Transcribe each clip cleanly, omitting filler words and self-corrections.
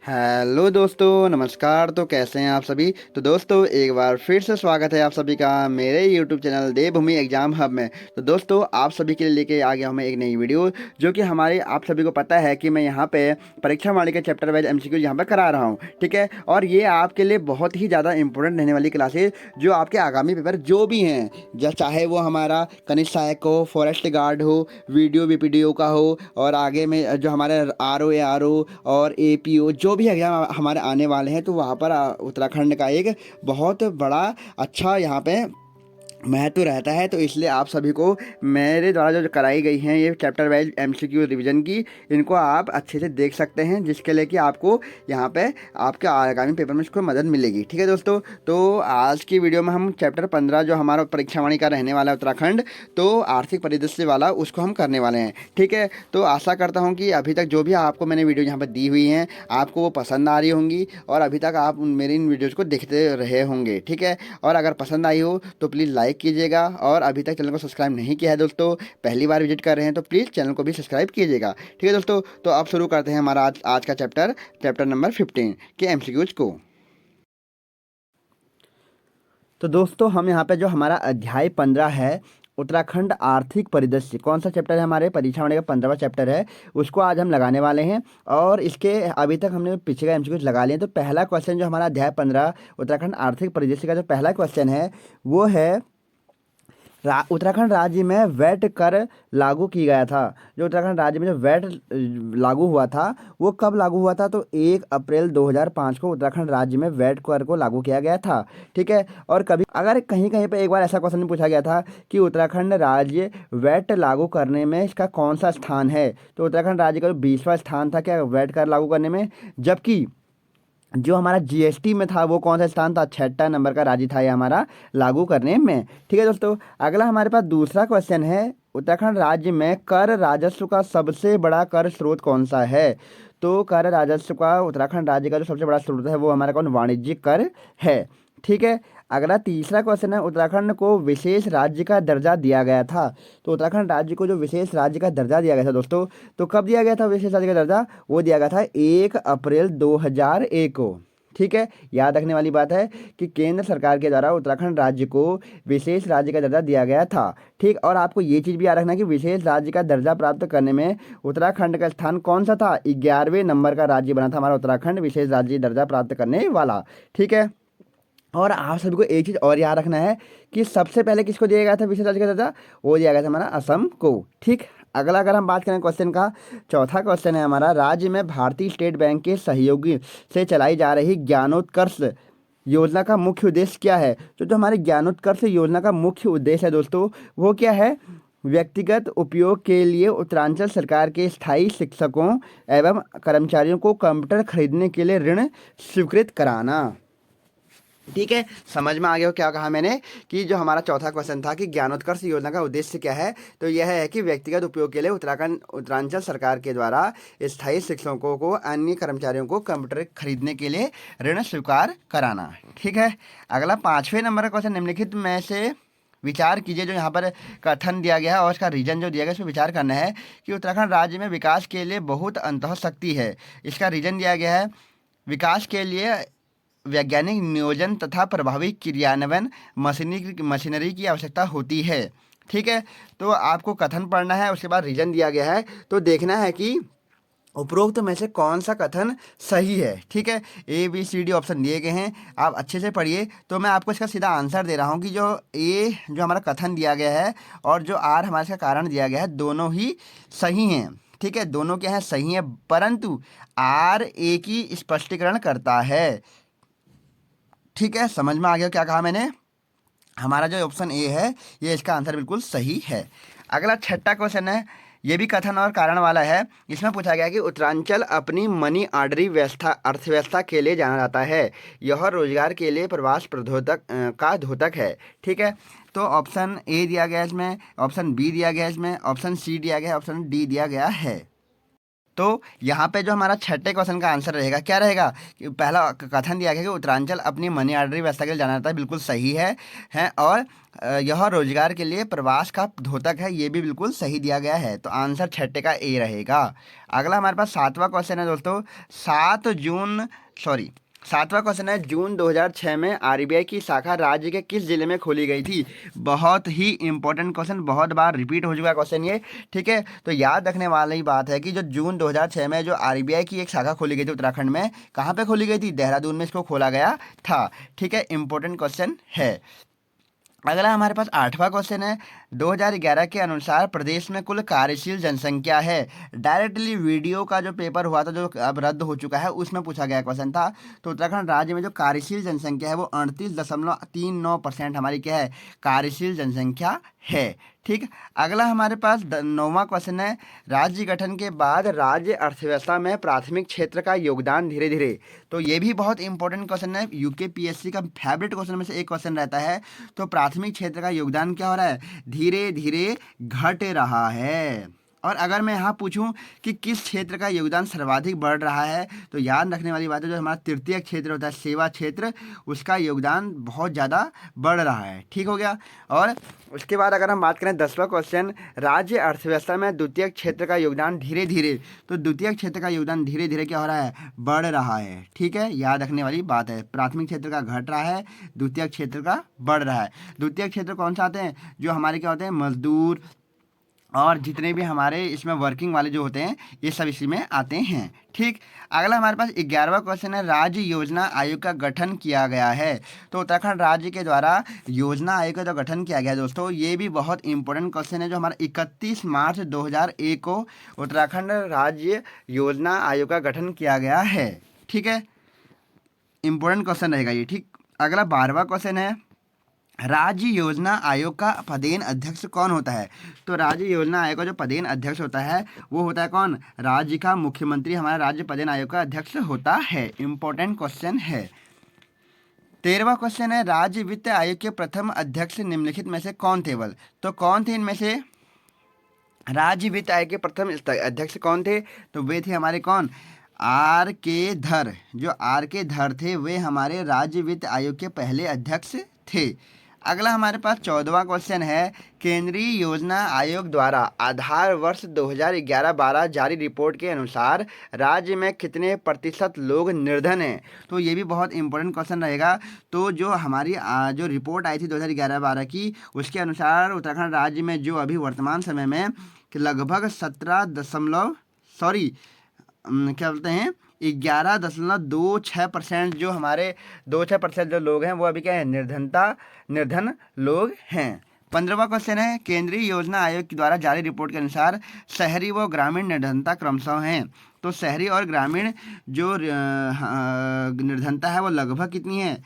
Hello दोस्तों, नमस्कार। तो कैसे हैं आप सभी। तो दोस्तों एक बार फिर से स्वागत है आप सभी का मेरे यूट्यूब चैनल देवभूमि एग्जाम हब में। तो दोस्तों आप सभी के लिए लेके आ गया हूँ मैं एक नई वीडियो, जो कि हमारे आप सभी को पता है कि मैं यहाँ पे परीक्षा वाणी के चैप्टर वाइज एमसीक्यू यहाँ पर करा रहा हूँ। ठीक है, और ये आपके लिए बहुत ही ज़्यादा इंपॉर्टेंट रहने वाली क्लासेज, जो आपके आगामी पेपर जो भी हैं, चाहे वो हमारा कनिष्ठ सहायक हो, फॉरेस्ट गार्ड हो, वीडियो वीपीडीओ का हो, और आगे में जो हमारे आर ओ और एपीओ जो भी एग्जाम हमारे आने वाले हैं, तो वहाँ पर उत्तराखंड का एक बहुत बड़ा अच्छा यहाँ पे महत्व रहता है। तो इसलिए आप सभी को मेरे द्वारा जो कराई गई हैं ये चैप्टर वाइज एमसीक्यू रिवीजन की, इनको आप अच्छे से देख सकते हैं, जिसके लिए कि आपको यहाँ पे आपके आगामी पेपर में इसको मदद मिलेगी। ठीक है दोस्तों, तो आज की वीडियो में हम चैप्टर 15 जो हमारा परीक्षा वाणी का रहने वाला है उत्तराखंड, तो आर्थिक परिदृश्य वाला, उसको हम करने वाले हैं। ठीक है, तो आशा करता हूँ कि अभी तक जो भी आपको मैंने वीडियो यहाँ पर दी हुई हैं, आपको वो पसंद आ रही होंगी, और अभी तक आप मेरी इन वीडियोज़ को देखते रहे होंगे। ठीक है, और अगर पसंद आई हो तो प्लीज़ लाइक कीजिएगा, और अभी तक चैनल को सब्सक्राइब नहीं किया है दोस्तों, पहली बार विजिट कर रहे हैं तो प्लीज़ चैनल को भी सब्सक्राइब कीजिएगा। ठीक है दोस्तों, तो अब शुरू करते हैं हमारा आज का चैप्टर नंबर 15 के एमसीक्यूज को। तो दोस्तों हम यहाँ पे जो हमारा अध्याय 15 है, उत्तराखंड आर्थिक परिदृश्य, कौन सा चैप्टर है, हमारे परीक्षा वाले का 15वां चैप्टर है, उसको आज हम लगाने वाले हैं। और इसके अभी तक हमने पीछे का एमसीक्यूज लगा लिए। तो पहला क्वेश्चन जो हमारा अध्याय 15 उत्तराखंड आर्थिक परिदृश्य का जो पहला क्वेश्चन है, वो है उत्तराखंड राज्य में वैट कर लागू की गया था। जो उत्तराखंड राज्य में जो वैट लागू हुआ था, वो कब लागू हुआ था, तो 1 अप्रैल 2005 को उत्तराखंड राज्य में वैट कर को लागू किया गया था। ठीक है, और कभी अगर कहीं कहीं पर एक बार ऐसा क्वेश्चन पूछा गया था कि उत्तराखंड राज्य वैट लागू करने में इसका कौन सा स्थान है, तो उत्तराखंड राज्य का जो 20वां स्थान था क्या वैट कर लागू करने में, जबकि जो हमारा जीएसटी में था वो कौन सा स्थान था, 6 नंबर का राज्य था ये हमारा लागू करने में। ठीक है दोस्तों, अगला हमारे पास दूसरा क्वेश्चन है, उत्तराखंड राज्य में कर राजस्व का सबसे बड़ा कर स्रोत कौन सा है। तो कर राजस्व का उत्तराखंड राज्य का जो सबसे बड़ा स्रोत है वो हमारा कौन, वाणिज्यिक कर है। ठीक है, अगला तीसरा क्वेश्चन है, उत्तराखंड को विशेष राज्य का दर्जा दिया गया था। तो उत्तराखंड राज्य को जो विशेष राज्य का दर्जा दिया गया था दोस्तों, तो कब दिया गया था विशेष राज्य का दर्जा, वो दिया गया था 1 अप्रैल 2001 को। ठीक है, याद रखने वाली बात है कि केंद्र सरकार के द्वारा उत्तराखंड राज्य को विशेष राज्य का दर्जा दिया गया था। ठीक, और आपको ये चीज़ भी याद रखना है कि विशेष राज्य का दर्जा प्राप्त करने में उत्तराखंड का स्थान कौन सा था, 11वें नंबर का राज्य बना था हमारा उत्तराखंड विशेष राज्य दर्जा प्राप्त करने वाला। ठीक है, और आप सभी को एक चीज़ और याद रखना है कि सबसे पहले किसको दिया गया था विशेष राज्य का दर्जा, वो दिया गया था हमारा असम को। ठीक, अगला अगर हम बात करें क्वेश्चन का, चौथा क्वेश्चन है हमारा, राज्य में भारतीय स्टेट बैंक के सहयोगी से चलाई जा रही ज्ञानोत्कर्ष योजना का मुख्य उद्देश्य क्या है। तो जो हमारे ज्ञानोत्कर्ष योजना का मुख्य उद्देश्य है दोस्तों, वो क्या है, व्यक्तिगत उपयोग के लिए उत्तरांचल सरकार के स्थायी शिक्षकों एवं कर्मचारियों को कंप्यूटर खरीदने के लिए ऋण स्वीकृत कराना। ठीक है, समझ में आ गया हो क्या कहा मैंने, कि जो हमारा चौथा क्वेश्चन था कि ज्ञानोत्कर्ष योजना का उद्देश्य क्या है, तो यह है कि व्यक्तिगत उपयोग के लिए उत्तरांचल सरकार के द्वारा स्थायी शिक्षकों को अन्य कर्मचारियों को कंप्यूटर खरीदने के लिए ऋण स्वीकार कराना। ठीक है, अगला 5वें नंबर का क्वेश्चन, निम्नलिखित में से विचार कीजिए, जो यहाँ पर कथन दिया गया है और इसका रीजन जो दिया गया है, इस पर विचार करना है कि उत्तराखंड राज्य में विकास के लिए बहुत अंतःशक्ति है। इसका रीजन दिया गया है, विकास के लिए वैज्ञानिक नियोजन तथा प्रभावी क्रियान्वयन मशीनरी की आवश्यकता होती है। ठीक है, तो आपको कथन पढ़ना है, उसके बाद रीजन दिया गया है, तो देखना है कि उपरोक्त में से कौन सा कथन सही है। ठीक है, A B C D option दिए गए हैं, आप अच्छे से पढ़िए। तो मैं आपको इसका सीधा आंसर दे रहा हूँ कि जो ए जो हमारा कथन दिया गया है और जो आर हमारे इसका कारण दिया गया है, दोनों ही सही हैं। ठीक है, दोनों क्या है, सही हैं, परंतु आर ए की स्पष्टीकरण करता है। ठीक है, समझ में आ गया क्या कहा मैंने, हमारा जो ऑप्शन ए है ये इसका आंसर बिल्कुल सही है। अगला 6वां क्वेश्चन है, ये भी कथन और कारण वाला है। इसमें पूछा गया कि उत्तरांचल अपनी मनी ऑर्डरी व्यवस्था अर्थव्यवस्था के लिए जाना जाता है, यह रोजगार के लिए प्रवास प्रबोधक का द्योतक है। ठीक है, तो ऑप्शन ए दिया गया है इसमें, ऑप्शन बी दिया गया है इसमें, ऑप्शन सी दिया गया है, ऑप्शन डी दिया गया है। तो यहाँ पे जो हमारा छठे क्वेश्चन का आंसर रहेगा क्या रहेगा कि पहला कथन दिया गया कि उत्तरांचल अपनी मनी ऑर्डर व्यवस्था के लिए जाना जाता है, बिल्कुल सही है और यह रोजगार के लिए प्रवास का द्योतक है, ये भी बिल्कुल सही दिया गया है। तो आंसर छठे का ए रहेगा। अगला हमारे पास सातवां क्वेश्चन है दोस्तों। 7वां क्वेश्चन है, जून 2006 में आरबीआई की शाखा राज्य के किस जिले में खोली गई थी? बहुत ही इंपॉर्टेंट क्वेश्चन, बहुत बार रिपीट हो चुका क्वेश्चन ये, ठीक है। तो याद रखने वाली बात है कि जो जून 2006 में जो आरबीआई की एक शाखा खोली गई थी उत्तराखंड में, कहाँ पे खोली गई थी? देहरादून में इसको खोला गया था, ठीक है। इंपॉर्टेंट क्वेश्चन है। अगला हमारे पास 8वां क्वेश्चन है, 2011 के अनुसार प्रदेश में कुल कार्यशील जनसंख्या है। डायरेक्टली वीडियो का जो पेपर हुआ था जो अब रद्द हो चुका है उसमें पूछा गया क्वेश्चन था। तो उत्तराखंड राज्य में जो कार्यशील जनसंख्या है वो 38.39% हमारी क्या है? कार्यशील जनसंख्या है, ठीक। अगला हमारे पास 9वां क्वेश्चन है, राज्य गठन के बाद राज्य अर्थव्यवस्था में प्राथमिक क्षेत्र का योगदान धीरे धीरे। तो ये भी बहुत इंपॉर्टेंट क्वेश्चन है, यूकेपीएससी का फेवरेट क्वेश्चन में से एक क्वेश्चन रहता है। तो प्राथमिक क्षेत्र का योगदान क्या हो रहा है? धीरे धीरे घट रहा है। और अगर मैं यहाँ पूछूं कि किस क्षेत्र का योगदान सर्वाधिक बढ़ रहा है, तो याद रखने वाली बात है जो हमारा तृतीय क्षेत्र होता है, सेवा क्षेत्र, उसका योगदान बहुत ज़्यादा बढ़ रहा है, ठीक हो गया। और उसके बाद अगर हम बात करें 10वां क्वेश्चन, राज्य अर्थव्यवस्था में द्वितीय क्षेत्र का योगदान धीरे धीरे। तो द्वितीय क्षेत्र का योगदान धीरे धीरे क्या हो रहा है? बढ़ रहा है, ठीक है। याद रखने वाली बात है, प्राथमिक क्षेत्र का घट रहा है, द्वितीय क्षेत्र का बढ़ रहा है। द्वितीय क्षेत्र कौन सा आते हैं? जो हमारे क्या होते हैं? मजदूर और जितने भी हमारे इसमें वर्किंग वाले जो होते हैं ये सब इसी में आते हैं, ठीक। अगला हमारे पास 11वां क्वेश्चन है, राज्य योजना आयोग का गठन किया गया है। तो उत्तराखंड राज्य के द्वारा योजना आयोग का जो गठन किया गया है दोस्तों, ये भी बहुत इंपॉर्टेंट क्वेश्चन है जो हमारा 31 मार्च 2001 को उत्तराखंड राज्य योजना आयोग का गठन किया गया है, ठीक है। इंपॉर्टेंट क्वेश्चन रहेगा ये, ठीक। अगला 12वां क्वेश्चन है, राज्य योजना आयोग का पदेन अध्यक्ष कौन होता है? तो राज्य योजना आयोग का जो पदेन अध्यक्ष होता है वो होता है कौन? राज्य का मुख्यमंत्री हमारा राज्य पदेन आयोग का अध्यक्ष होता है। इंपॉर्टेंट क्वेश्चन है। 13वां क्वेश्चन है, राज्य वित्त आयोग के प्रथम अध्यक्ष निम्नलिखित में से कौन थे? बल तो कौन थे इनमें से? राज्य वित्त आयोग के प्रथम अध्यक्ष कौन थे? तो वे थे हमारे कौन? आर के धर। जो आर के धर थे वे हमारे राज्य वित्त आयोग के पहले अध्यक्ष थे। अगला हमारे पास 14वां क्वेश्चन है, केंद्रीय योजना आयोग द्वारा आधार वर्ष 2011-12 जारी रिपोर्ट के अनुसार राज्य में कितने प्रतिशत लोग निर्धन हैं? तो ये भी बहुत इंपॉर्टेंट क्वेश्चन रहेगा। तो जो हमारी जो रिपोर्ट आई थी 2011-12 की, उसके अनुसार उत्तराखंड राज्य में जो अभी वर्तमान समय में लगभग 11.26% जो हमारे 26% जो लोग हैं वो अभी क्या है? निर्धन लोग हैं। 15वां क्वेश्चन है, केंद्रीय योजना आयोग के द्वारा जारी रिपोर्ट के अनुसार शहरी व ग्रामीण निर्धनता क्रमशः हैं। तो शहरी और ग्रामीण जो निर्धनता है वो लगभग कितनी है?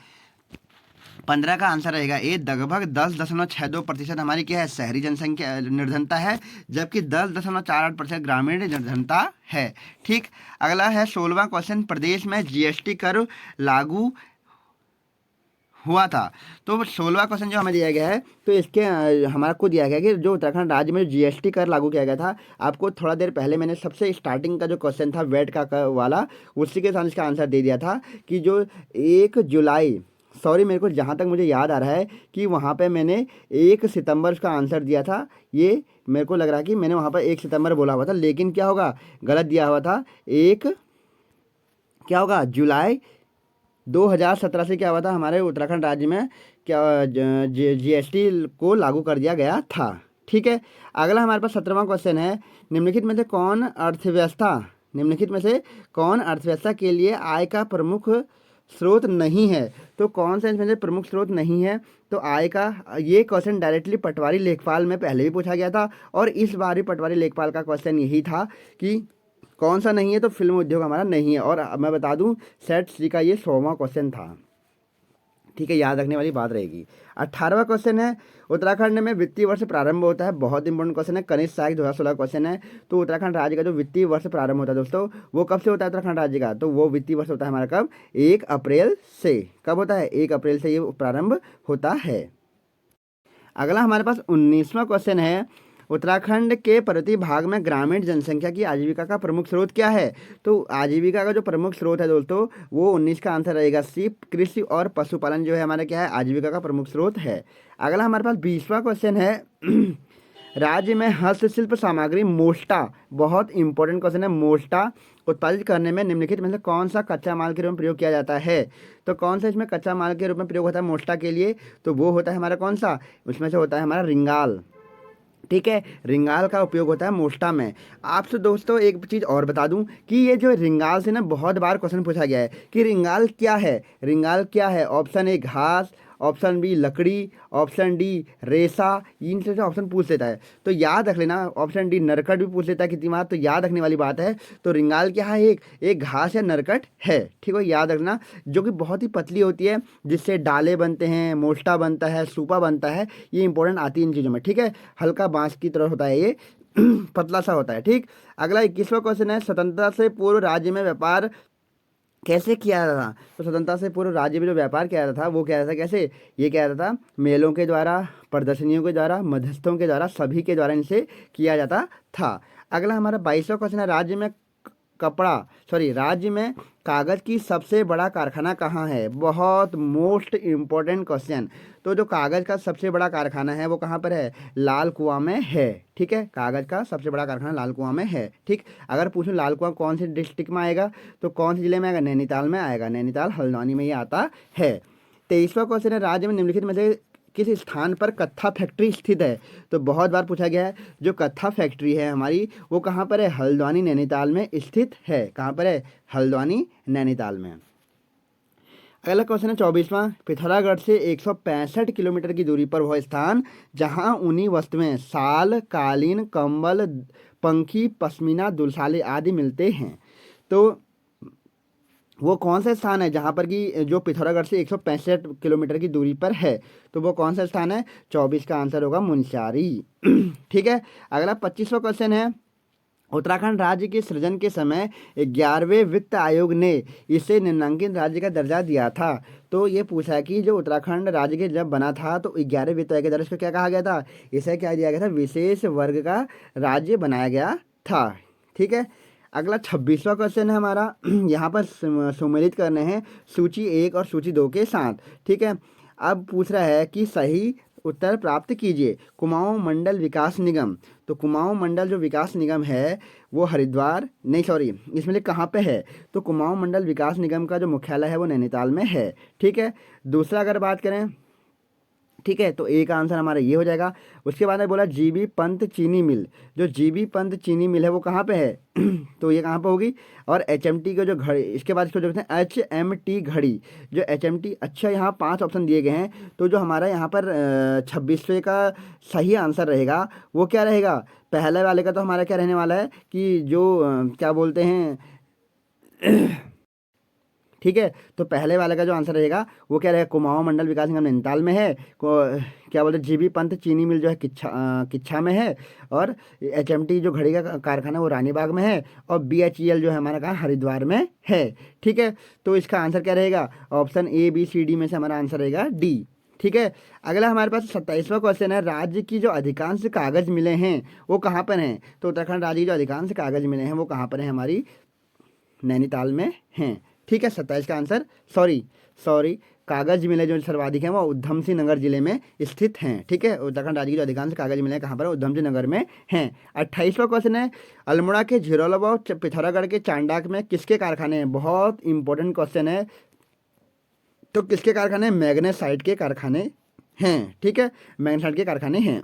15 का आंसर रहेगा ए, लगभग 10.62% हमारी क्या है? शहरी जनसंख्या निर्धनता है, जबकि 10.48% ग्रामीण निर्धनता है, ठीक। अगला है 16वां क्वेश्चन, प्रदेश में जीएसटी कर लागू हुआ था। तो 16वां क्वेश्चन जो हमें दिया गया है, तो इसके हमारा को दिया गया है कि जो उत्तराखंड राज्य में जीएसटी कर लागू किया गया था, आपको थोड़ा देर पहले मैंने सबसे स्टार्टिंग का जो क्वेश्चन था वेट का वाला, उसी के साथ इसका आंसर दे दिया था कि जो 1 जुलाई, मेरे को जहाँ तक मुझे याद आ रहा है कि वहाँ पे मैंने 1 सितंबर का आंसर दिया था। ये मेरे को लग रहा है कि मैंने वहाँ पर 1 सितंबर बोला हुआ था, लेकिन क्या होगा? गलत दिया हुआ था। क्या होगा? जुलाई 2017 से क्या हुआ था? हमारे उत्तराखंड राज्य में क्या जीएसटी को लागू कर दिया गया था, ठीक है। अगला हमारे पास 17वां क्वेश्चन है, निम्नलिखित में से कौन अर्थव्यवस्था के लिए आय का प्रमुख स्रोत नहीं है? तो कौन सा इसमें से प्रमुख स्रोत नहीं है? तो आय का, ये क्वेश्चन डायरेक्टली पटवारी लेखपाल में पहले भी पूछा गया था और इस बार भी पटवारी लेखपाल का क्वेश्चन यही था कि कौन सा नहीं है? तो फिल्म उद्योग हमारा नहीं है। और मैं बता दूं सेट सी का ये 100वां क्वेश्चन था, ठीक है। याद रखने वाली बात रहेगी। 18वां क्वेश्चन है, उत्तराखंड में वित्तीय वर्ष प्रारंभ होता है। बहुत इंपॉर्टेंट क्वेश्चन है, कनिष्ठ सहायक 2016 क्वेश्चन है। तो उत्तराखंड राज्य का जो वित्तीय वर्ष प्रारंभ होता है दोस्तों, वो कब से होता है उत्तराखंड राज्य का? तो वो वित्तीय वर्ष होता है हमारा कब? 1 अप्रैल से। कब होता है? 1 अप्रैल से ये प्रारंभ होता है। अगला हमारे पास 19वां क्वेश्चन है, उत्तराखंड के पर्वतीय भाग में ग्रामीण जनसंख्या की आजीविका का प्रमुख स्रोत क्या है? तो आजीविका का जो प्रमुख स्रोत है दोस्तों, वो 19 का आंसर रहेगा सी, कृषि और पशुपालन जो है हमारा क्या है, आजीविका का प्रमुख स्रोत है। अगला हमारे पास 20वां क्वेश्चन है राज्य में हस्तशिल्प सामग्री मोष्टा, बहुत इंपॉर्टेंट क्वेश्चन है, मोष्टा उत्पादित करने में निम्नलिखित में से कौन सा कच्चा माल के रूप में प्रयोग किया जाता है? तो कौन सा इसमें कच्चा माल के रूप में प्रयोग होता है मोष्टा के लिए? तो वो होता है हमारा कौन सा, उसमें से होता है हमारा रिंगाल। ठीक है, रिंगाल का उपयोग होता है मोष्टा में। आपसे दोस्तों एक चीज़ और बता दूं कि ये जो रिंगाल से ना बहुत बार क्वेश्चन पूछा गया है कि रिंगाल क्या है। रिंगाल क्या है? ऑप्शन ए घास, ऑप्शन बी लकड़ी, ऑप्शन डी रेशा, इनसे से ऑप्शन पूछ लेता है। तो याद रख लेना, ऑप्शन डी नरकट भी पूछ लेता है कितनी बार, तो याद रखने वाली बात है। तो रिंगाल क्या है? एक घास या नरकट है, ठीक है, याद रखना, जो कि बहुत ही पतली होती है, जिससे डाले बनते हैं, मोष्टा बनता है, सूपा बनता है। ये इंपॉर्टेंट आती है इन चीज़ों में, ठीक है। हल्का बांस की तरह होता है ये पतला सा होता है, ठीक। अगला 21वां क्वेश्चन है, स्वतंत्रता से पूर्व राज्य में व्यापार कैसे किया जाता था? तो स्वतंत्रता से पूर्व राज्य में जो व्यापार किया जाता था वो क्या था, कैसे? ये क्या जाता था? मेलों के द्वारा, प्रदर्शनियों के द्वारा, मध्यस्थों के द्वारा, सभी के द्वारा इनसे किया जाता था। अगला हमारा 22वां क्वेश्चन है, राज्य में कागज़ की सबसे बड़ा कारखाना कहाँ है? बहुत मोस्ट इम्पोर्टेंट क्वेश्चन। तो जो कागज़ का सबसे बड़ा कारखाना है वो कहाँ पर है? लाल कुआं में है, ठीक है। कागज़ का सबसे बड़ा कारखाना लाल कुआं में है, ठीक। अगर पूछूं लाल कुआं कौन से डिस्ट्रिक्ट में आएगा, तो कौन से जिले में आएगा? नैनीताल में आएगा, नैनीताल हल्द्वानी में ये आता है। 23वां क्वेश्चन है, राज्य में निम्नलिखित में से किस स्थान पर कत्था फैक्ट्री स्थित है? तो बहुत बार पूछा गया है, जो कत्था फैक्ट्री है हमारी वो कहाँ पर है? हल्द्वानी नैनीताल में स्थित है। कहाँ पर है? हल्द्वानी नैनीताल में। अगला क्वेश्चन है 24वां, पिथौरागढ़ से 165 किलोमीटर की दूरी पर वह स्थान जहां ऊनी वस्तुएं साल, कालीन, कंबल, पंखी, पश्मीना, दुल्साले आदि मिलते हैं। तो वो कौन सा स्थान है जहाँ पर कि जो पिथौरागढ़ से 165 किलोमीटर की दूरी पर है? तो वो कौन सा स्थान है? 24 का आंसर होगा मुनस्यारी ठीक है। अगला 25वां क्वेश्चन है, उत्तराखंड राज्य के सृजन के समय 11वें वित्त आयोग ने इसे निम्नांकित राज्य का दर्जा दिया था। तो ये पूछा है कि जो उत्तराखंड राज्य के जब बना था तो 11वें वित्त आयोग के दर्जा को क्या कहा गया था? इसे क्या दिया गया था? विशेष वर्ग का राज्य बनाया गया था, ठीक है। अगला 26वां क्वेश्चन है हमारा यहाँ पर सम्मिलित करने हैं सूची 1 और सूची 2 के साथ, ठीक है। अब पूछ रहा है कि सही उत्तर प्राप्त कीजिए। कुमाऊं मंडल विकास निगम, तो कुमाऊं मंडल जो विकास निगम है वो हरिद्वार नहीं, सॉरी, इसमें लिए कहाँ पे है? तो कुमाऊं मंडल विकास निगम का जो मुख्यालय है वो नैनीताल में है, ठीक है। दूसरा अगर बात करें, ठीक है, तो ए का आंसर हमारा ये हो जाएगा। उसके बाद में बोला जीबी पंत चीनी मिल, जो जीबी पंत चीनी मिल है वो कहाँ पे है? तो ये कहाँ पे होगी? और एचएमटी का जो घड़ी, इसके बाद इसको जो कहते हैं एचएमटी घड़ी, जो एचएमटी, अच्छा यहाँ 5 ऑप्शन दिए गए हैं। तो जो हमारा यहाँ पर 26वें का सही आंसर रहेगा वो क्या रहेगा? पहले वाले का तो हमारा क्या रहने वाला है कि जो क्या बोलते हैं ठीक है, तो पहले वाले का जो आंसर रहेगा वो क्या रहेगा? कुमाऊं मंडल विकास निगम नैनीताल में है, क्या बोलते हैं, जीबी पंत चीनी मिल जो है किच्छा में है, और एचएमटी जो घड़ी का कारखाना वो रानीबाग में है, और बीएचईएल जो है हमारा कहाँ? हरिद्वार में है, ठीक है। तो इसका आंसर क्या रहेगा? Option A B C D में से हमारा आंसर रहेगा डी, ठीक है। अगला हमारे पास 27वां क्वेश्चन है, राज्य की जो अधिकांश कागज मिले हैं वो कहाँ पर हैं? तो उत्तराखंड राज्य की जो अधिकांश कागज मिले हैं वो कहाँ पर हैं? हमारी नैनीताल में हैं, ठीक है। 27 का आंसर, सॉरी, कागज मिले जो सर्वाधिक हैं वो उधम सिंह नगर जिले में स्थित हैं, ठीक है। उत्तराखंड राज्य की जो अधिकांश कागज मिले हैं कहाँ पर? उधम सिंह नगर में हैं। 28वां क्वेश्चन है, अल्मोड़ा के झिरोलावा और पिथौरागढ़ के चांडाक में किसके कारखाने हैं? बहुत इंपॉर्टेंट क्वेश्चन है। तो किसके कारखाने? मैग्नेसाइट के कारखाने हैं, ठीक है, मैग्नेसाइट के कारखाने हैं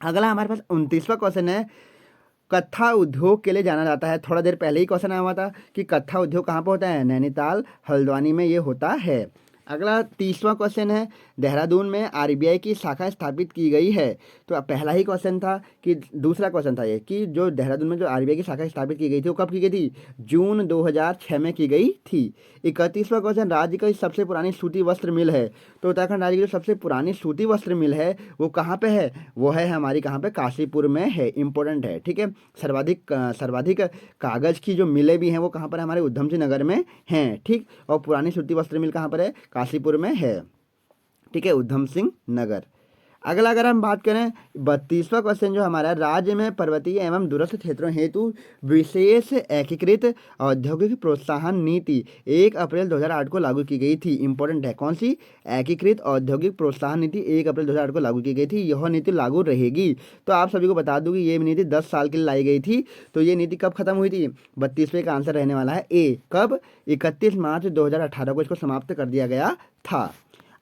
अगला हमारे पास 29वां क्वेश्चन है, कत्था उद्योग के लिए जाना जाता है। थोड़ा देर पहले ही क्वेश्चन आया हुआ था कि कत्था उद्योग कहाँ पर होता है? नैनीताल हल्द्वानी में ये होता है। अगला 30वां क्वेश्चन है, देहरादून में आरबीआई की शाखा स्थापित की गई है। तो अब पहला ही क्वेश्चन था कि दूसरा क्वेश्चन था ये कि जो देहरादून में जो आरबीआई की शाखा स्थापित की गई थी वो कब की गई थी? जून 2006 में की गई थी। 31वां क्वेश्चन, राज्य की सबसे पुरानी सूती वस्त्र मिल है। तो उत्तराखंड राज्य की जो सबसे पुरानी सूती वस्त्र मिल है वो कहाँ पे है? वो है हमारी कहाँ पे? काशीपुर में है, इंपॉर्टेंट है, ठीक है। सर्वाधिक कागज़ की जो मिलें भी हैं वो कहाँ पर है? हमारे उधम सिंह नगर में हैं, ठीक। और पुरानी सूती वस्त्र मिल कहाँ पर है? काशीपुर में है, ठीक है, उधम सिंह नगर। अगला अगर हम बात करें 32वां क्वेश्चन जो हमारा, राज्य में पर्वतीय एवं दूरस्थ क्षेत्रों हेतु विशेष एकीकृत औद्योगिक प्रोत्साहन नीति 1 अप्रैल 2008 को लागू की गई थी। इंपॉर्टेंट है, कौन सी? एकीकृत औद्योगिक प्रोत्साहन नीति 1 अप्रैल 2008 को लागू की गई थी। यह नीति लागू रहेगी। तो आप सभी को बता दूं कि ये नीति 10 साल के लिए लाई गई थी। तो ये नीति कब खत्म हुई थी? 32वें का आंसर रहने वाला है ए। कब? 31 मार्च 2018 को इसको समाप्त कर दिया गया था।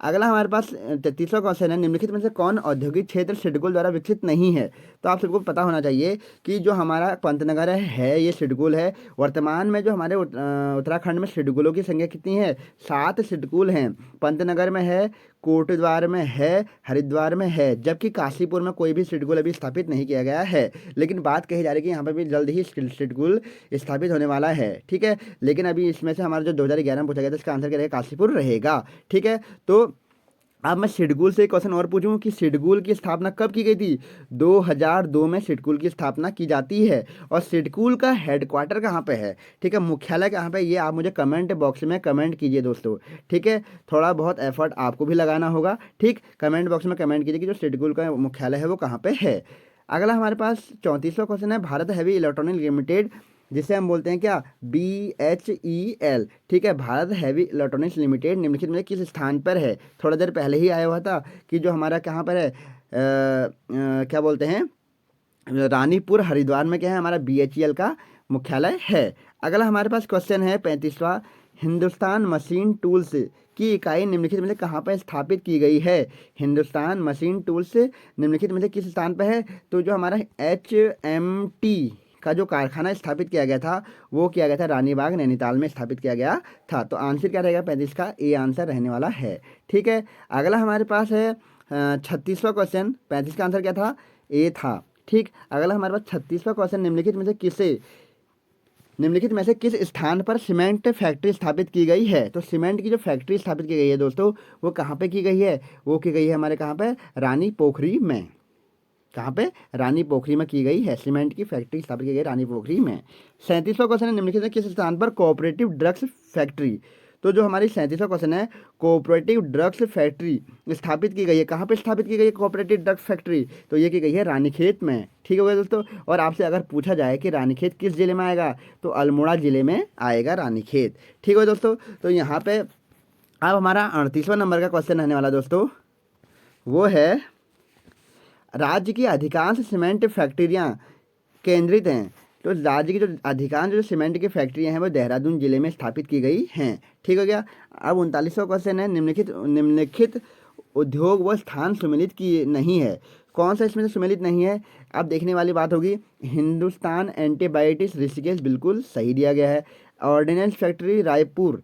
अगला हमारे पास 33वां क्वेश्चन है, निम्नलिखित में से कौन औद्योगिक क्षेत्र सिडकुल द्वारा विकसित नहीं है? तो आप सबको पता होना चाहिए कि जो हमारा पंतनगर है ये सिडकुल है। वर्तमान में जो हमारे उत्तराखंड में सिडकुलों की संख्या कितनी है? 7 सिडकुल हैं। पंतनगर में है, कोटद्वार में है, हरिद्वार में है, जबकि काशीपुर में कोई भी सिडकुल अभी स्थापित नहीं किया गया है। लेकिन बात कही जा रही है कि यहाँ पर भी जल्द ही सिडकुल स्थापित होने वाला है। ठीक है, लेकिन अभी इसमें से हमारा जो 2011 में पूछा गया था इसका आंसर क्या रहेगा? काशीपुर रहेगा। ठीक है, तो अब मैं सिडकुल से एक क्वेश्चन और पूछूं कि सिडकुल की स्थापना कब की गई थी? 2002 में सिडकुल की स्थापना की जाती है। और सिडकुल का हेडक्वार्टर कहाँ पे है? ठीक है, मुख्यालय कहाँ पे? ये आप मुझे कमेंट बॉक्स में कमेंट कीजिए दोस्तों। ठीक है, थोड़ा बहुत एफर्ट आपको भी लगाना होगा। ठीक, कमेंट बॉक्स में कमेंट कीजिए कि जो सिडकुल का मुख्यालय है वो कहाँ पे है। अगला हमारे पास 34वां क्वेश्चन है, भारत हैवी इलेक्ट्रॉनिक लिमिटेड, जिसे हम बोलते हैं क्या? BHEL। ठीक है, भारत हैवी इलेक्ट्रॉनिक्स लिमिटेड निम्नलिखित में किस स्थान पर है? थोड़ा देर पहले ही आया हुआ था कि जो हमारा कहाँ पर है, क्या बोलते हैं, रानीपुर हरिद्वार में क्या है? हमारा BHEL का मुख्यालय है। अगला हमारे पास क्वेश्चन है 35वां, हिंदुस्तान मशीन टूल्स की इकाई निम्नलिखित में से कहाँ पर स्थापित की गई है? हिंदुस्तान मशीन टूल्स निम्नलिखित में से किस स्थान पर है? तो जो हमारा HMT का जो कारखाना स्थापित किया गया था वो किया गया था रानीबाग नैनीताल में स्थापित किया गया था। तो आंसर क्या रहेगा? 35 का ए आंसर रहने वाला है। ठीक है, अगला हमारे पास है 36वां क्वेश्चन। 35 का आंसर क्या था? ए था। ठीक, अगला हमारे पास 36वां क्वेश्चन, निम्नलिखित में से किस स्थान पर सीमेंट फैक्ट्री स्थापित की गई है? तो सीमेंट की जो फैक्ट्री स्थापित की गई है दोस्तों वो कहाँ पे की गई है? वो की गई है हमारे कहाँ पे? रानी पोखरी में। कहाँ पे? रानी पोखरी में की गई है। सीमेंट की फैक्ट्री स्थापित की गई रानी पोखरी में। 37वां क्वेश्चन है, निम्नलिखित में किस स्थान पर कोऑपरेटिव ड्रग्स फैक्ट्री? तो जो हमारी 37वां क्वेश्चन है, कोऑपरेटिव ड्रग्स फैक्ट्री स्थापित की गई है। कहाँ पे स्थापित की गई है कोऑपरेटिव ड्रग्स फैक्ट्री? तो ये की गई है रानीखेत में। ठीक हो गया दोस्तों। और आपसे अगर पूछा जाए कि रानीखेत किस जिले में आएगा, तो अल्मोड़ा जिले में आएगा रानीखेत। ठीक हो दोस्तों। तो यहाँ पे अब हमारा 38वां नंबर का क्वेश्चन रहने वाला दोस्तों वो है, राज्य की अधिकांश सीमेंट फैक्ट्रियां केंद्रित हैं। तो राज्य की जो अधिकांश जो सीमेंट की फैक्ट्रियां हैं वो देहरादून जिले में स्थापित की गई हैं। ठीक हो गया। अब 39वां क्वेश्चन है, निम्नलिखित उद्योग व स्थान सुमेलित की नहीं है। कौन सा इसमें से सुमेलित नहीं है? अब देखने वाली बात होगी। हिंदुस्तान एंटीबायोटिक्स ऋषिकेश बिल्कुल सही दिया गया है। ऑर्डिनेंस फैक्ट्री रायपुर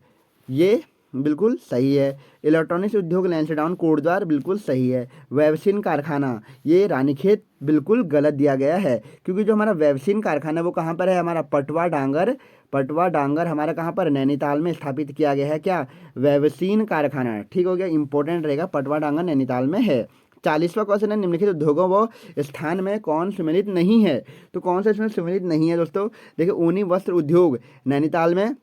ये बिल्कुल सही है। इलेक्ट्रॉनिक्स उद्योग लैंसडाउन कोटद्वार बिल्कुल सही है। वैक्सीन कारखाना ये रानीखेत बिल्कुल गलत दिया गया है, क्योंकि जो हमारा वैक्सीन कारखाना वो कहाँ पर है? हमारा पटवा डांगर हमारा कहाँ पर? नैनीताल में स्थापित किया गया है। क्या? वैक्सीन कारखाना। ठीक हो गया, इंपॉर्टेंट रहेगा, पटवा डांगर नैनीताल में है। 40वां क्वेश्चन है, निम्नलिखित उद्योगों व स्थान में कौन सम्मिलित नहीं है? तो कौन सा इसमें सम्मिलित नहीं है दोस्तों? देखिए, ऊनी वस्त्र उद्योग नैनीताल में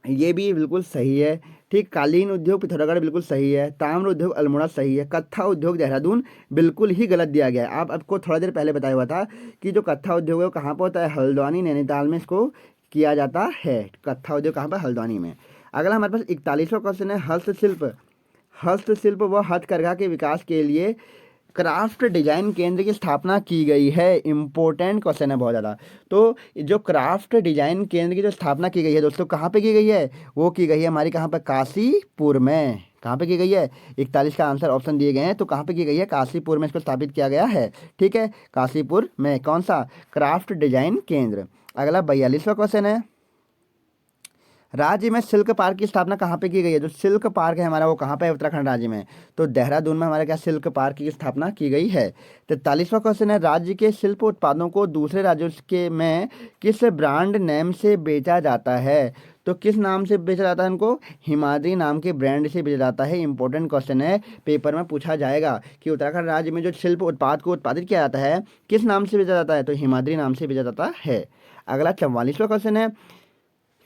ये भी बिल्कुल सही है। ठीक, कालीन उद्योग पिथौरागढ़ बिल्कुल सही है। ताम्र उद्योग अल्मोड़ा सही है। कत्था उद्योग देहरादून बिल्कुल ही गलत दिया गया है। आप आपको थोड़ा देर पहले बताया हुआ था कि जो कत्था उद्योग है वो कहाँ पर होता है? हल्द्वानी नैनीताल में इसको किया जाता है। कत्था उद्योग कहाँ पर? हल्द्वानी में। अगला हमारे पास 41वां क्वेश्चन है, हस्तशिल्प व हथकरघा के विकास के लिए क्राफ्ट डिजाइन केंद्र की स्थापना की गई है। इंपॉर्टेंट क्वेश्चन है बहुत ज़्यादा। तो जो क्राफ्ट डिजाइन केंद्र की जो स्थापना की गई है दोस्तों कहाँ पे की गई है? वो की गई है हमारी कहाँ पर? काशीपुर में। कहाँ पे की गई है? 41 का आंसर ऑप्शन दिए गए हैं। तो कहाँ पे की गई है? काशीपुर में इसको स्थापित किया गया है। ठीक है, काशीपुर में। कौन सा? क्राफ्ट डिजाइन केंद्र। अगला 42वां क्वेश्चन है, राज्य में सिल्क पार्क की स्थापना कहाँ पे की गई है? जो सिल्क पार्क है हमारा वो कहाँ पे है? उत्तराखंड राज्य में। तो देहरादून में हमारा क्या सिल्क पार्क की स्थापना की गई है। 43वां क्वेश्चन है, राज्य के शिल्प उत्पादों को दूसरे राज्यों के में किस ब्रांड नेम से बेचा जाता है? तो किस नाम से बेचा जाता है इनको? हिमाद्री नाम के ब्रांड से बेचा जाता है। इंपॉर्टेंट क्वेश्चन है, पेपर में पूछा जाएगा कि उत्तराखंड राज्य में जो शिल्प उत्पाद को उत्पादित किया जाता है किस नाम से बेचा जाता है? तो हिमाद्री नाम से बेचा जाता है। अगला 44वां क्वेश्चन है,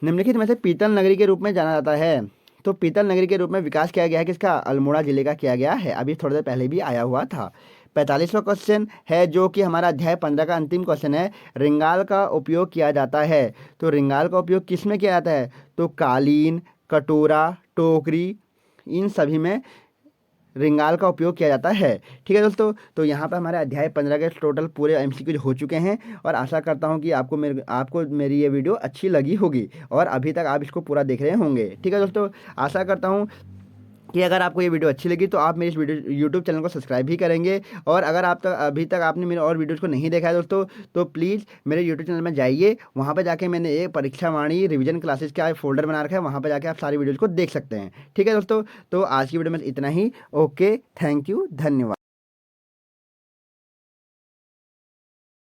निम्नलिखित में से पीतल नगरी के रूप में जाना जाता है तो पीतल नगरी के रूप में विकास किया गया है किसका, अल्मोड़ा जिले का किया गया है। अभी थोड़ी देर पहले भी आया हुआ था। 45वां क्वेश्चन है जो कि हमारा अध्याय 15 का अंतिम क्वेश्चन है, रिंगाल का उपयोग किया जाता है। तो रिंगाल का उपयोग किस में किया जाता है, तो कालीन, कटोरा, टोकरी, इन सभी में रिंगाल का उपयोग किया जाता है। ठीक है दोस्तों, तो यहाँ पर हमारे अध्याय 15 के टोटल पूरे एमसीक्यू हो चुके हैं और आशा करता हूँ कि आपको मेरी ये वीडियो अच्छी लगी होगी और अभी तक आप इसको पूरा देख रहे होंगे। ठीक है दोस्तों, आशा करता हूँ कि अगर आपको ये वीडियो अच्छी लगी तो आप मेरे इस वीडियो यूट्यूब चैनल को सब्सक्राइब भी करेंगे। और अगर आप तक अभी तक आपने मेरे और वीडियोज़ को नहीं देखा है दोस्तों, तो प्लीज़ मेरे यूट्यूब चैनल में जाइए, वहाँ पे जाके मैंने एक परीक्षा वाणी रिवीजन क्लासेस का एक फोल्डर बना रखा है, वहाँ पे जाके आप सारी वीडियोज़ को देख सकते हैं। ठीक है दोस्तों, तो आज की वीडियो में इतना ही। ओके, थैंक यू, धन्यवाद।